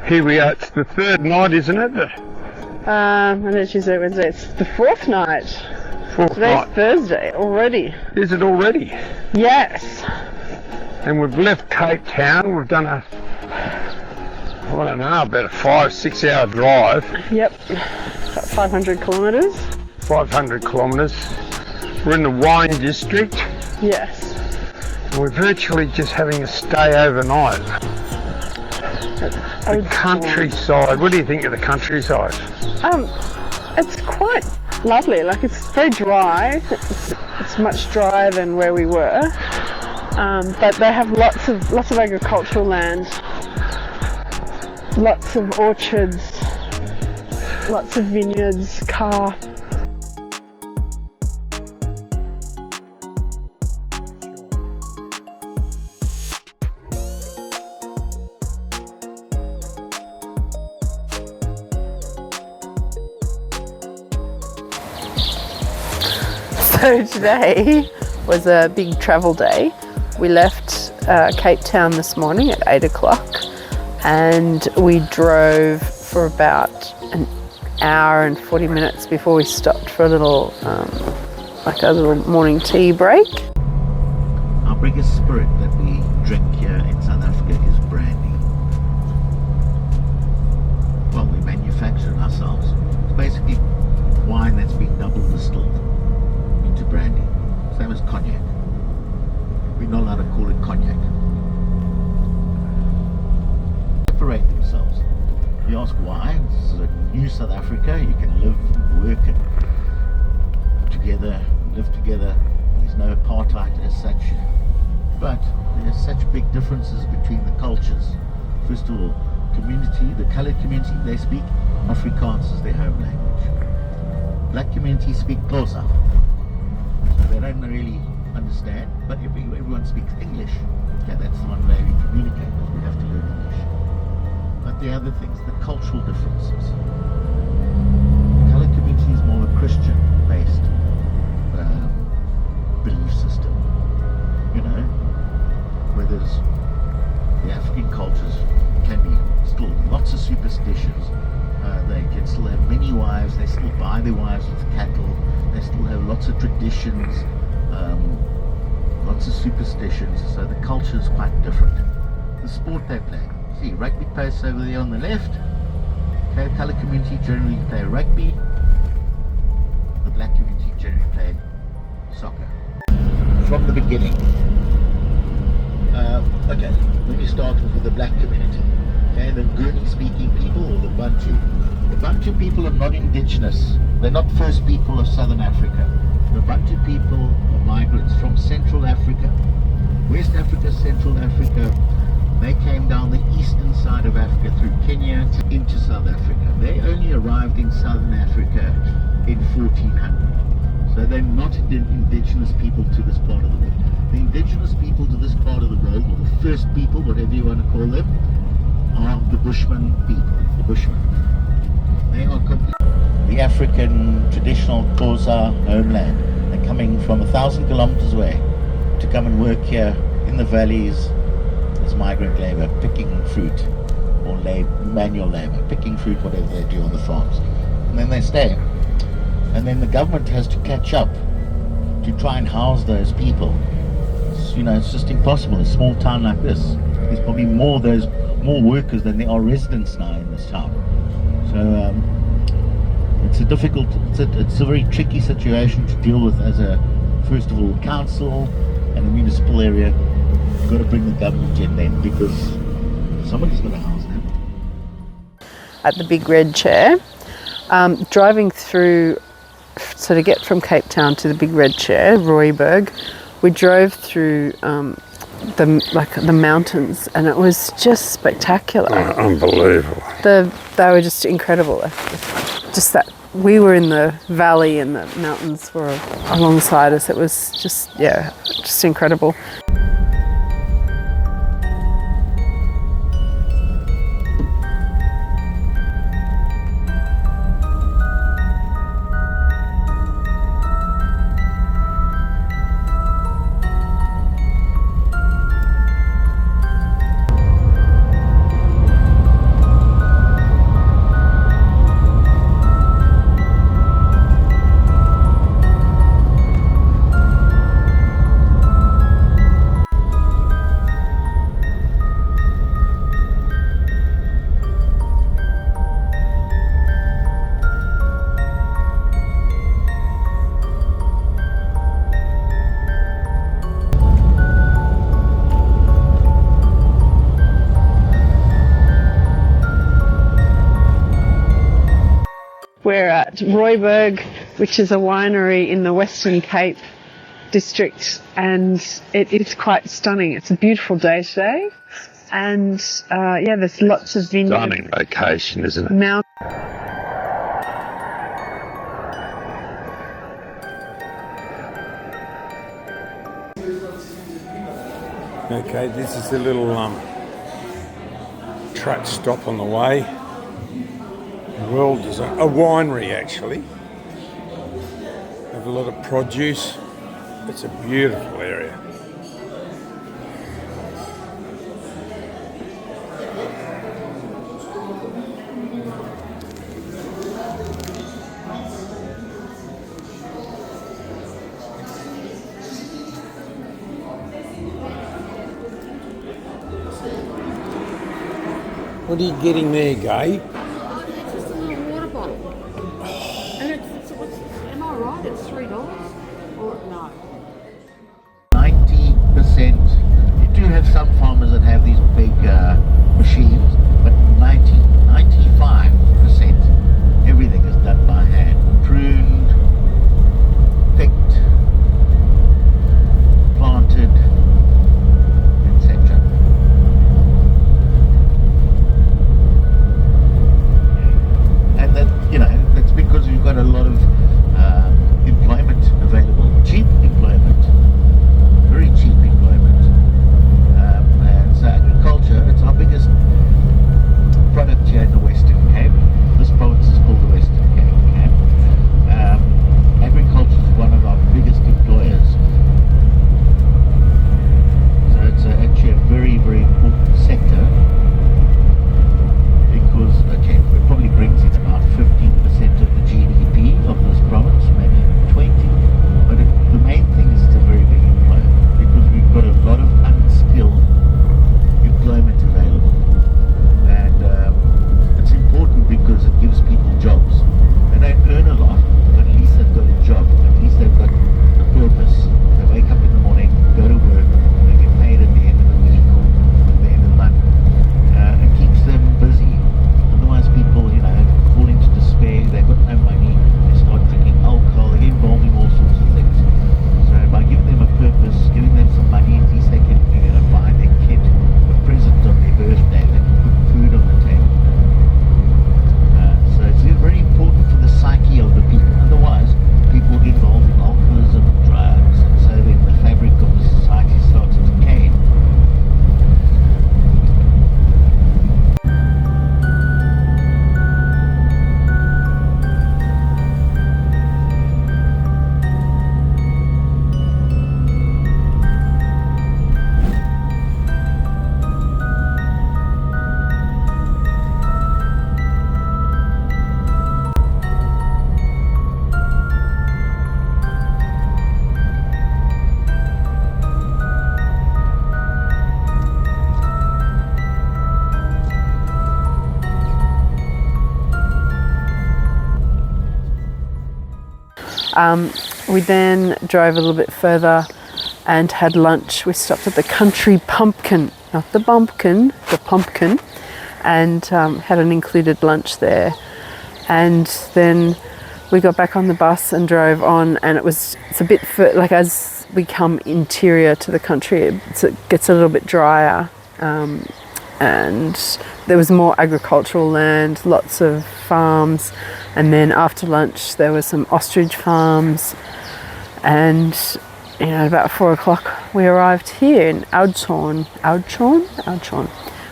Here we are, it's the third night, isn't it? Monday, Tuesday, Wednesday, it's the fourth night. Fourth Today's night. Thursday already. Is it already? Yes. And we've left Cape Town. We've done a, I don't know, about a 5-6 hour drive. Yep. About 500 kilometres. 500 kilometres. We're in the wine district. Yes. And we're virtually just having a stay overnight. The countryside. What do you think of the countryside? It's quite lovely. Like, it's very dry. It's much drier than where we were. But they have lots of agricultural land, lots of orchards, lots of vineyards, car. So today was a big travel day. We left Cape Town this morning at 8 o'clock and we drove for about an hour and 40 minutes before we stopped for a little morning tea break. Our biggest spirit that we drink here in South Africa is brandy. Well, we manufacture it ourselves. It's basically wine that's been double distilled into brandy. Same as cognac. We're not allowed to call it cognac. Separate themselves. You ask why? This is a new South Africa. You can live, work, and together, live together. There's no apartheid as such. But there's such big differences between the cultures. First of all, community, the coloured community, they speak Afrikaans as their home language. Black community speak Xhosa. So they don't really understand, but everyone speaks English. Okay, that's the one way we communicate, because we have to learn English. But the other things, the cultural differences. The coloured community is more a Christian-based belief system, you know, whereas the African cultures can be still lots of superstitions. They can still have many wives, they still buy their wives with cattle, they still have lots of traditions, lots of superstitions, so the culture is quite different. The sport they play, see, rugby posts over there on the left. Okay, the colour community generally play rugby, the black community generally play soccer. From the beginning, okay, let me start with the black community. Okay, the Gurni speaking people, or the Bantu. The Bantu people are not indigenous. They're not first people of Southern Africa. The Bantu people are migrants from Central Africa. West Africa, Central Africa. They came down the eastern side of Africa through Kenya into South Africa. They only arrived in Southern Africa in 1400. So they're not indigenous people to this part of the world. The indigenous people to this part of the world, or the first people, whatever you want to call them, are the Bushman people, the Bushmen. They are the African traditional Xhosa homeland. They're coming from 1,000 kilometers away to come and work here in the valleys as migrant labor, picking fruit, or manual labor, picking fruit, whatever they do on the farms. And then they stay. And then the government has to catch up to try and house those people. It's just impossible. In a small town like this, there's probably more workers than there are residents now in this town. So it's a very tricky situation to deal with as a, first of all, council and a municipal area. You've got to bring the government in then, because somebody's got to house them. At the Big Red Chair, driving through, so to get from Cape Town to the Big Red Chair, Rooiberg, we drove through the mountains, and it was just spectacular. Unbelievable. They were just incredible. Just that we were in the valley and the mountains were alongside us. It was just incredible. at Royberg, which is a winery in the Western Cape district, and it is quite stunning. It's a beautiful day today, and there's lots of vineyards. Stunning location, isn't it? Okay, this is a little truck stop on the way. Well designed, a winery actually. Have a lot of produce. It's a beautiful area. What are you getting there, Gay? Just a little water bottle. And am I right? It's $3 or no? 90%. You do have some farmers that have these big machines, but 95%, everything is done by hand. Pruned, picked, planted, etc. And that, that's because we've got a lot of employment available, cheap employment, very cheap employment. And so agriculture, it's our biggest product here in the Western Cape. This province is called the Western Cape. Agriculture is one of our biggest employers. So it's actually a very, very important sector, because it probably brings in about 15% of the GDP of this province, maybe 20. But the main thing is it's a very big employer, because we've got a lot of unskilled employment available, and it's important because it gives people jobs. They don't earn a lot, but at least they've got a job. At least they've got a purpose. They wake up in the morning, go to work, they get paid at the end of the week or at the end of the month. It keeps them busy. Otherwise people, fall into despair, they've got no money, they start drinking alcohol, they get involved in all sorts of things. So by giving them a purpose, giving them some money, at least they can buy their kid a present on their birthday, they can put food on the table. So it's very important for the psyche of the people. Otherwise, people get involved in alcoholism, drugs, and so then the fabric of the society starts to decay. We then drove a little bit further and had lunch. We stopped at the Country Pumpkin, not the bumpkin, the pumpkin, and had an included lunch there. And then we got back on the bus and drove on, and it's a bit like as we come interior to the country, it gets a little bit drier, and there was more agricultural land, lots of farms, and then after lunch there were some ostrich farms, and about 4 o'clock we arrived here in Oudtshoorn,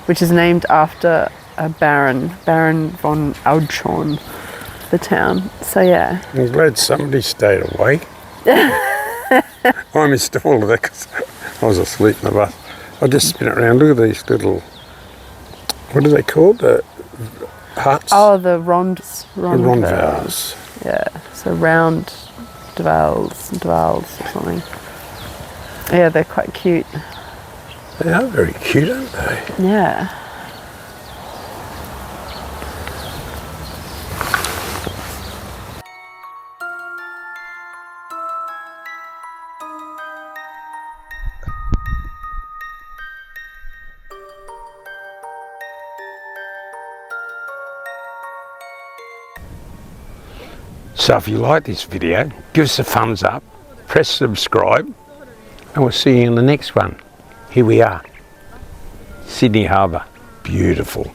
which is named after a Baron von Oudtshoorn, the town. So yeah. I'm glad somebody stayed awake. I missed all of that because I was asleep in the bus. I just spin it around. Look at these little, what are they called? The huts? Oh, the rondvels. Yeah, so round dwells or something. Yeah, they're quite cute. they are very cute, aren't they? Yeah. So if you like this video, give us a thumbs up, press subscribe, and we'll see you in the next one. Here we are, Sydney Harbour, beautiful.